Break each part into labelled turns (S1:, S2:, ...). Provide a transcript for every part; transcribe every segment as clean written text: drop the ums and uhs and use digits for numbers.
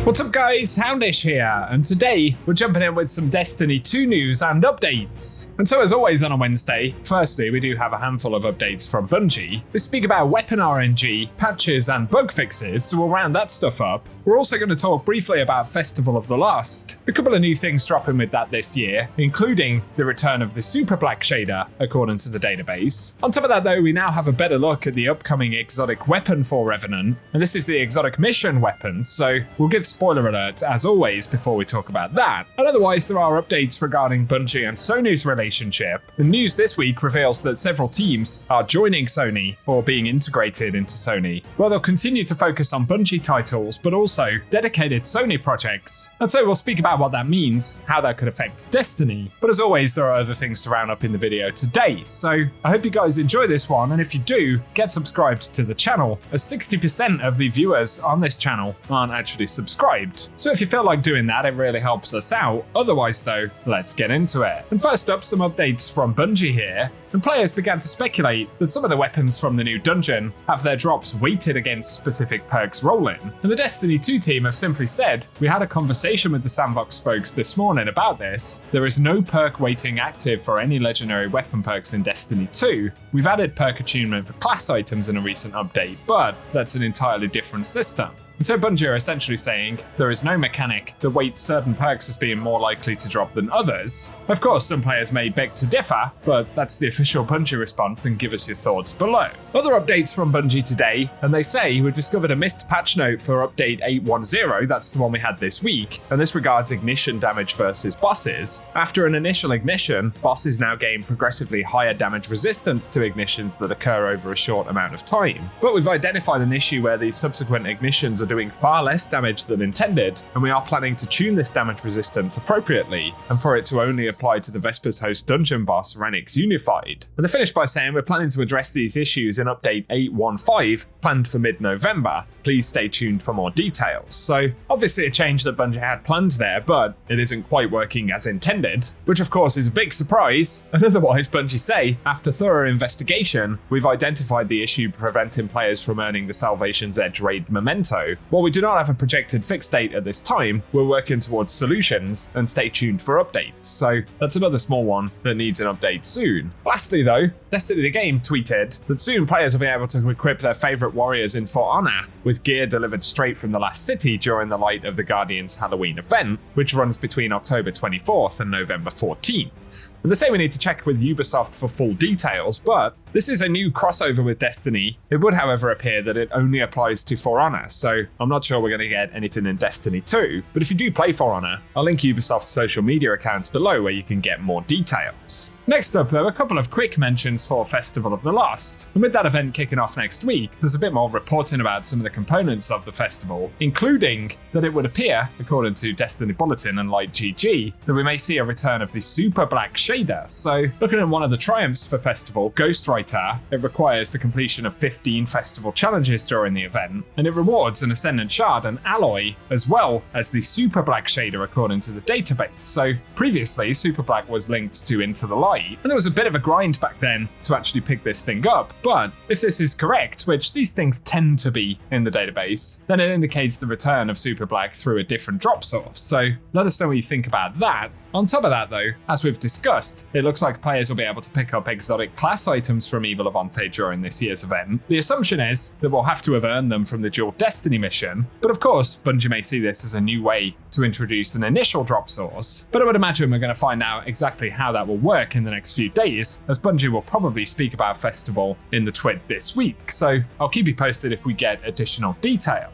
S1: What's up guys, Houndish here, and today we're jumping in with some Destiny 2 news and updates. And so as always on a Wednesday, firstly we do have a handful of updates from Bungie. We speak about weapon RNG, patches and bug fixes, so we'll round that stuff up. We're also going to talk briefly about Festival of the Lost. A couple of new things dropping with that this year, including the return of the SUPERBLACK shader, according to the database. On top of that though, we now have a better look at the upcoming exotic weapon for Revenant, and this is the exotic mission weapon, so we'll give spoiler alert as always before we talk about that. And otherwise there are updates regarding Bungie and Sony's relationship. The news this week reveals that several teams are joining Sony or being integrated into Sony. Well, they'll continue to focus on Bungie titles, but also dedicated Sony projects. And so we'll speak about what that means, how that could affect Destiny. But as always, there are other things to round up in the video today. So I hope you guys enjoy this one, and if you do, get subscribed to the channel, as 60% of the viewers on this channel aren't actually subscribed. So if you feel like doing that, it really helps us out. Otherwise though, let's get into it. And first up, some updates from Bungie here. And players began to speculate that some of the weapons from the new dungeon have their drops weighted against specific perks rolling. And the Destiny 2 team have simply said, we had a conversation with the Sandbox folks this morning about this. There is no perk weighting active for any legendary weapon perks in Destiny 2. We've added perk attunement for class items in a recent update, but that's an entirely different system. And so Bungie are essentially saying there is no mechanic that weights certain perks as being more likely to drop than others. Of course, some players may beg to differ, but that's the official Bungie response, and give us your thoughts below. Other updates from Bungie today, and they say we've discovered a missed patch note for update 810, that's the one we had this week, and this regards ignition damage versus bosses. After an initial ignition, bosses now gain progressively higher damage resistance to ignitions that occur over a short amount of time. But we've identified an issue where these subsequent ignitions are doing far less damage than intended, and we are planning to tune this damage resistance appropriately, and for it to only apply to the Vespers Host dungeon boss Renix Unified. And they finish by saying we're planning to address these issues in update 815, planned for mid-November. Please stay tuned for more details. So obviously a change that Bungie had planned there, but it isn't quite working as intended, which of course is a big surprise. And otherwise, Bungie say, after thorough investigation, we've identified the issue preventing players from earning the Salvation's Edge raid memento. While we do not have a projected fixed date at this time, we're working towards solutions, and stay tuned for updates. So that's another small one that needs an update soon. Lastly though, Destiny the Game tweeted that soon players will be able to equip their favourite warriors in For Honor with gear delivered straight from the Last City during the Light of the Guardians Halloween event, which runs between October 24th and November 14th. And they say we need to check with Ubisoft for full details, but this is a new crossover with Destiny. It would however appear that it only applies to For Honor, so I'm not sure we're going to get anything in Destiny 2, but if you do play For Honor, I'll link Ubisoft's social media accounts below where you can get more details. Next up, there are a couple of quick mentions for Festival of the Lost, and with that event kicking off next week, there's a bit more reporting about some of the components of the festival, including that it would appear, according to Destiny Bulletin and Light GG, that we may see a return of the SUPERBLACK shader. So, looking at one of the triumphs for Festival, Ghostwriter, it requires the completion of 15 festival challenges during the event, and it rewards an Ascendant Shard and Alloy, as well as the SUPERBLACK shader according to the database. So, previously, SUPERBLACK was linked to Into the Light, and there was a bit of a grind back then to actually pick this thing up, but if this is correct, which these things tend to be in the database, then it indicates the return of SUPERBLACK through a different drop source. So let us know what you think about that. On top of that though, as we've discussed, it looks like players will be able to pick up exotic class items from Evil Levante during this year's event. The assumption is that we'll have to have earned them from the dual Destiny mission, but of course, Bungie may see this as a new way to introduce an initial drop source. But I would imagine we're going to find out exactly how that will work in the next few days, as Bungie will probably speak about Festival in the Twit this week, so I'll keep you posted if we get additional details.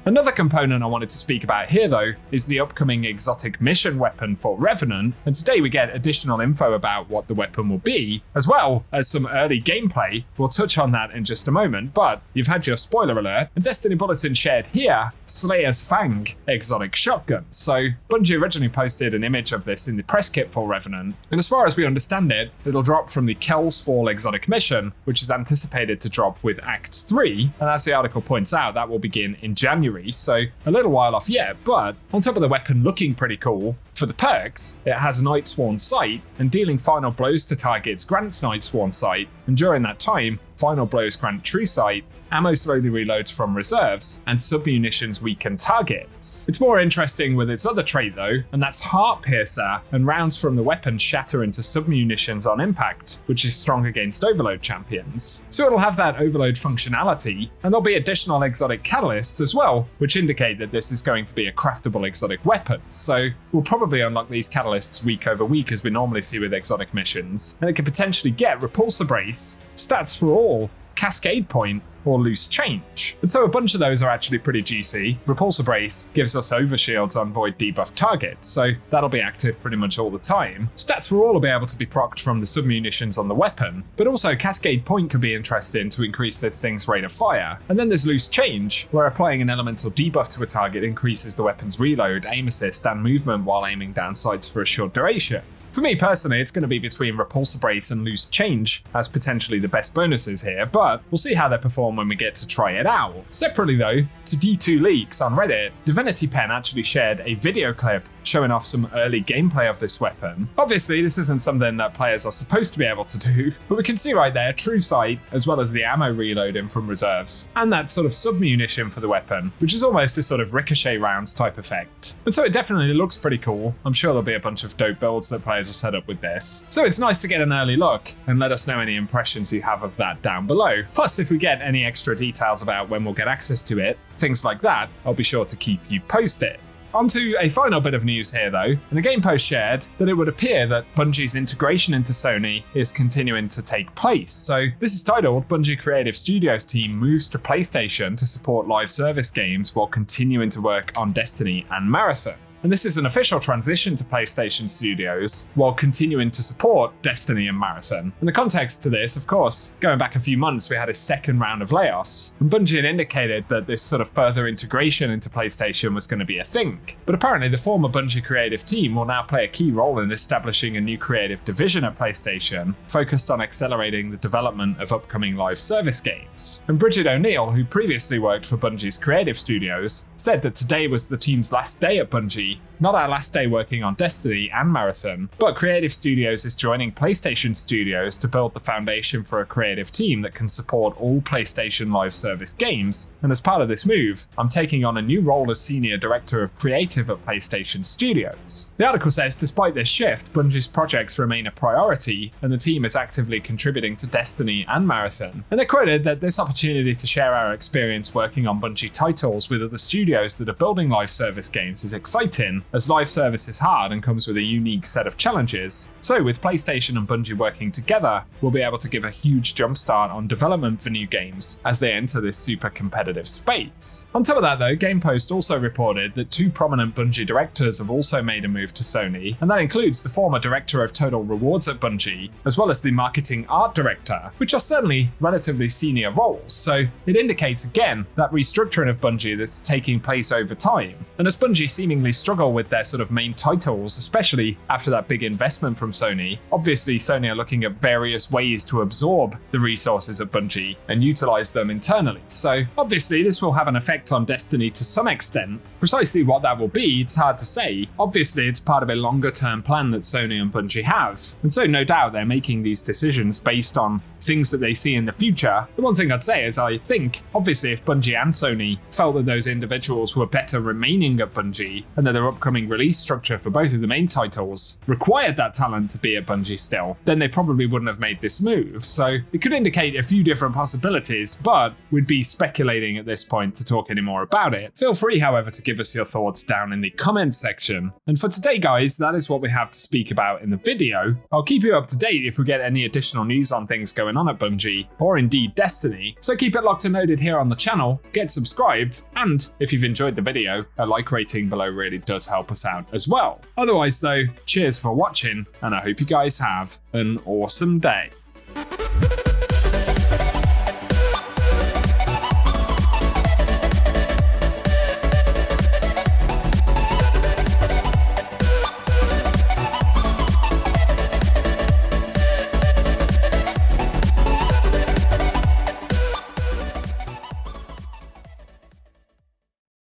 S1: Another component I wanted to speak about here though is the upcoming exotic mission weapon for Revenant, and today we get additional info about what the weapon will be, as well as some early gameplay. We'll touch on that in just a moment, but you've had your spoiler alert, and Destiny Bulletin shared here Slayer's Fang exotic shotgun. So Bungie originally posted an image of this in the press kit for Revenant, and as far as we understand it, it'll drop from the Kel's Fall exotic mission, which is anticipated to drop with Act 3, and as the article points out, that will begin in January, so a little while off yet, but on top of the weapon looking pretty cool, For the perks, it has Nightsworn Sight, and dealing final blows to targets grants Nightsworn Sight, and during that time, final blows grant True Sight, ammo slowly reloads from reserves, and sub-munitions weaken targets. It's more interesting with its other trait though, and that's Heart Piercer, and rounds from the weapon shatter into sub-munitions on impact, which is strong against Overload champions. So it'll have that Overload functionality, and there'll be additional exotic catalysts as well, which indicate that this is going to be a craftable exotic weapon. So we'll probably unlock these catalysts week over week as we normally see with exotic missions, and it could potentially get Repulsor Brace, Stats for All, Cascade Point, or Loose Change. And so a bunch of those are actually pretty juicy. Repulsor Brace gives us overshields on void debuff targets, so that'll be active pretty much all the time. Stats for All will be able to be procced from the sub-munitions on the weapon, but also Cascade Point could be interesting to increase this thing's rate of fire. And then there's Loose Change, where applying an elemental debuff to a target increases the weapon's reload, aim assist, and movement while aiming down sights for a short duration. For me personally, it's going to be between Repulsor Brace and Loose Change as potentially the best bonuses here, but we'll see how they perform when we get to try it out. Separately though, to D2 Leaks on Reddit, Divinity Pen actually shared a video clip showing off some early gameplay of this weapon. Obviously, this isn't something that players are supposed to be able to do, but we can see right there True Sight, as well as the ammo reloading from reserves, and that sort of sub-munition for the weapon, which is almost a sort of ricochet rounds type effect. And so it definitely looks pretty cool. I'm sure there'll be a bunch of dope builds that players will set up with this. So it's nice to get an early look, and let us know any impressions you have of that down below. Plus, if we get any extra details about when we'll get access to it, things like that, I'll be sure to keep you posted. Onto a final bit of news here though, and the game post shared that it would appear that Bungie's integration into Sony is continuing to take place. So this is titled Bungie Creative Studios team moves to PlayStation to support live service games while continuing to work on Destiny and Marathon. And this is an official transition to PlayStation Studios while continuing to support Destiny and Marathon. And the context to this, of course, going back a few months, we had a second round of layoffs, and Bungie had indicated that this sort of further integration into PlayStation was going to be a thing. But apparently the former Bungie creative team will now play a key role in establishing a new creative division at PlayStation, focused on accelerating the development of upcoming live service games. And Bridget O'Neill, who previously worked for Bungie's creative studios, said that today was the team's last day at Bungie, not our last day working on Destiny and Marathon, but Creative Studios is joining PlayStation Studios to build the foundation for a creative team that can support all PlayStation live service games, and as part of this move, I'm taking on a new role as Senior Director of Creative at PlayStation Studios. The article says despite this shift, Bungie's projects remain a priority, and the team is actively contributing to Destiny and Marathon. And they quoted that this opportunity to share our experience working on Bungie titles with other studios that are building live service games is exciting, as live service is hard and comes with a unique set of challenges. So with PlayStation and Bungie working together, we'll be able to give a huge jumpstart on development for new games as they enter this super competitive space. On top of that though, GamePost also reported that two prominent Bungie directors have also made a move to Sony, and that includes the former director of Total Rewards at Bungie, as well as the marketing art director, which are certainly relatively senior roles. So it indicates again that restructuring of Bungie that's taking place over time. And as Bungie seemingly struggle with their sort of main titles, especially after that big investment from Sony, obviously Sony are looking at various ways to absorb the resources of Bungie and utilize them internally. So obviously this will have an effect on Destiny to some extent. Precisely what that will be, it's hard to say. Obviously it's part of a longer term plan that Sony and Bungie have, and so no doubt they're making these decisions based on things that they see in the future. The one thing I'd say is I think, obviously if Bungie and Sony felt that those individuals were better remaining at Bungie, and that their upcoming release structure for both of the main titles required that talent to be at Bungie still, then they probably wouldn't have made this move. So it could indicate a few different possibilities, but we'd be speculating at this point to talk any more about it. Feel free, however, to give us your thoughts down in the comments section. And for today, guys, that is what we have to speak about in the video. I'll keep you up to date if we get any additional news on things going on at Bungie, or indeed Destiny, so keep it locked and loaded here on the channel, get subscribed, and if you've enjoyed the video, a like rating below really does help us out as well. Otherwise though, cheers for watching, and I hope you guys have an awesome day.